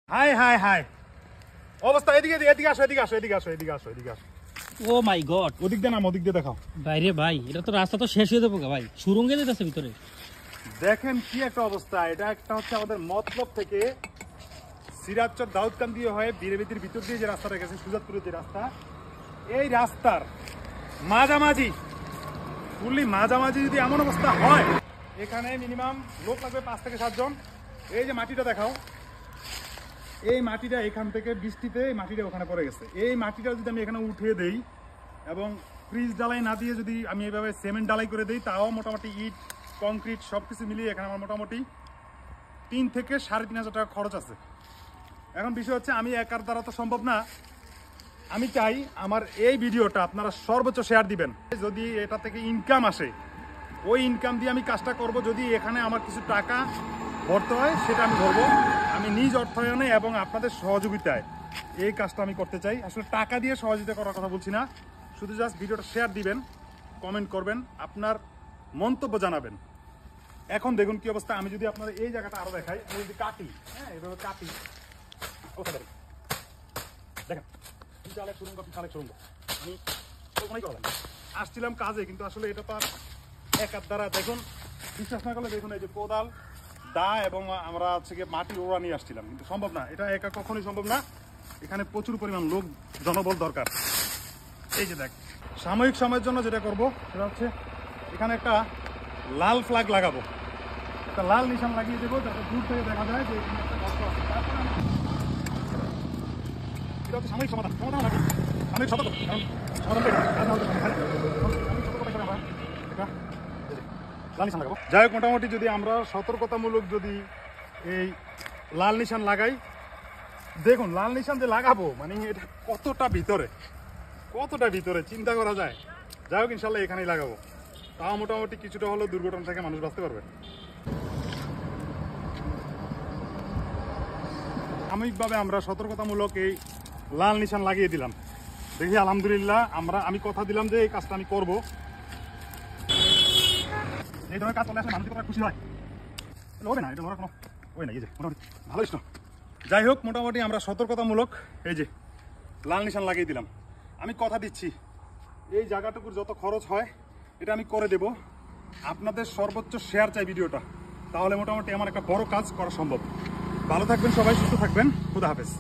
High high high অবস্থা এদিকে এদিকে আসো এদিকে আসো এদিকে আসো এদিকে আসো এদিকে আসো। ও মাই গড, ওদিক দিয়ে নাম ওদিক দিয়ে দেখাও। বাইরে ভাই, এটা তো রাস্তা তো শেষ হয়ে যাবো ভাই, সুরঙ্গে যেতেছে ভিতরে। দেখেন কি একটা অবস্থা। এটা একটা হচ্ছে আমাদের মতলব থেকে সিরাজচর দাউদকান্দি হয়ে বীরবেদির ভিতর দিয়ে যে রাস্তাটা গেছে, সুজাতপুরের যে রাস্তা, এই রাস্তার মাঝামাঝি ফুললি মাঝামাঝি যদি এমন অবস্থা হয়, এখানে মিনিমাম লোক লাগবে 5 থেকে 7 জন। এই যে মাটিটা দেখাও, এই মাটিটা এখান থেকে বৃষ্টিতে এই মাটিটা ওখানে পড়ে গেছে। এই মাটিটা যদি আমি এখানে উঠিয়ে দেই এবং ফ্রিজ ডালাই না দিয়ে যদি আমি এইভাবে সিমেন্ট ডালাই করে দিই, তাও মোটামুটি ইট কংক্রিট সব কিছু মিলিয়ে এখানে আমার মোটামুটি 3 থেকে 3,500 টাকা খরচ আছে। এখন বিষয় হচ্ছে আমি একার দ্বারা তো সম্ভব না। আমি চাই আমার এই ভিডিওটা আপনারা সর্বোচ্চ শেয়ার দিবেন। যদি এটা থেকে ইনকাম আসে, ওই ইনকাম দিয়ে আমি কাজটা করব। যদি এখানে আমার কিছু টাকা ভরতে হয় সেটা আমি ধরবো। আমি নিজ অর্থায়নে এবং আপনাদের সহযোগিতায় এই কাজটা আমি করতে চাই। আসলে টাকা দিয়ে সহযোগিতা করার কথা বলছি না, শুধু জাস্ট ভিডিওটা শেয়ার দিবেন, কমেন্ট করবেন, আপনার মন্তব্য জানাবেন। এখন দেখুন কি অবস্থা। আমি যদি আপনাদের এই জায়গাটা আরো দেখাই, আমি যদি কাটি, হ্যাঁ এভাবে কাটি, দেখেন বিশাল এক সুরঙ্গ, বিশাল এক সুরঙ্গ। আমি কল্পনাই করলাম আসছিলাম কাজে, কিন্তু আসলে এটা তো আর একার দ্বারা, দেখুন বিশ্বাস না করলে দেখুন এই যে কোদাল দা এবং আমরা হচ্ছে গিয়ে মাটি ওড়া নিয়ে আসছিলাম, কিন্তু সম্ভব না, এটা একা কখনোই সম্ভব না। এখানে প্রচুর পরিমাণ লোক জনবল দরকার। এই যে দেখ, সাময়িক সময়ের জন্য যেটা করব সেটা হচ্ছে এখানে একটা লাল ফ্ল্যাগ লাগাবো, একটা লাল নিশান লাগিয়ে দেবো, যাতে দূর থেকে দেখা যায় যে এখানে একটা গর্ত আছে। তারপরে এটা হচ্ছে সাময়িক সমাধান, সমাধান লাগে সাময়িক সতর্ক, কারণ সমাধান লাল নিশান লাগাবো। যাই হোক, মোটামুটি যদি আমরা সতর্কতামূলক যদি এই লাল নিশান লাগাই, দেখুন লাল নিশান যে লাগাবো মানে এটা কতটা ভিতরে চিন্তা করা যায়। যাই হোক, ইনশাল্লাহ এখানেই লাগাবো, তাও মোটামুটি কিছুটা হলেও দুর্ঘটনা থেকে মানুষ বাঁচতে পারবে। সাময়িকভাবে আমরা সতর্কতামূলক এই লাল নিশান লাগিয়ে দিলাম। দেখি আলহামদুলিল্লাহ, আমি কথা দিলাম যে এই কাজটা আমি করবো। এই ধরনের কাজ করলে আসলে মানুষ খুশি হয়, হবে না এটা ধরার কোনো ওই না। এই যে মোটামুটি ভালোই তো। যাই হোক, মোটামুটি আমরা সতর্কতামূলক এই যে লাল নিশান লাগিয়ে দিলাম। আমি কথা দিচ্ছি এই জায়গাটুকুর যত খরচ হয় এটা আমি করে দেব। আপনাদের সর্বোচ্চ শেয়ার চাই ভিডিওটা, তাহলে মোটামুটি আমার একটা বড় কাজ করা সম্ভব। ভালো থাকবেন সবাই, সুস্থ থাকবেন, খুদা হাফেজ।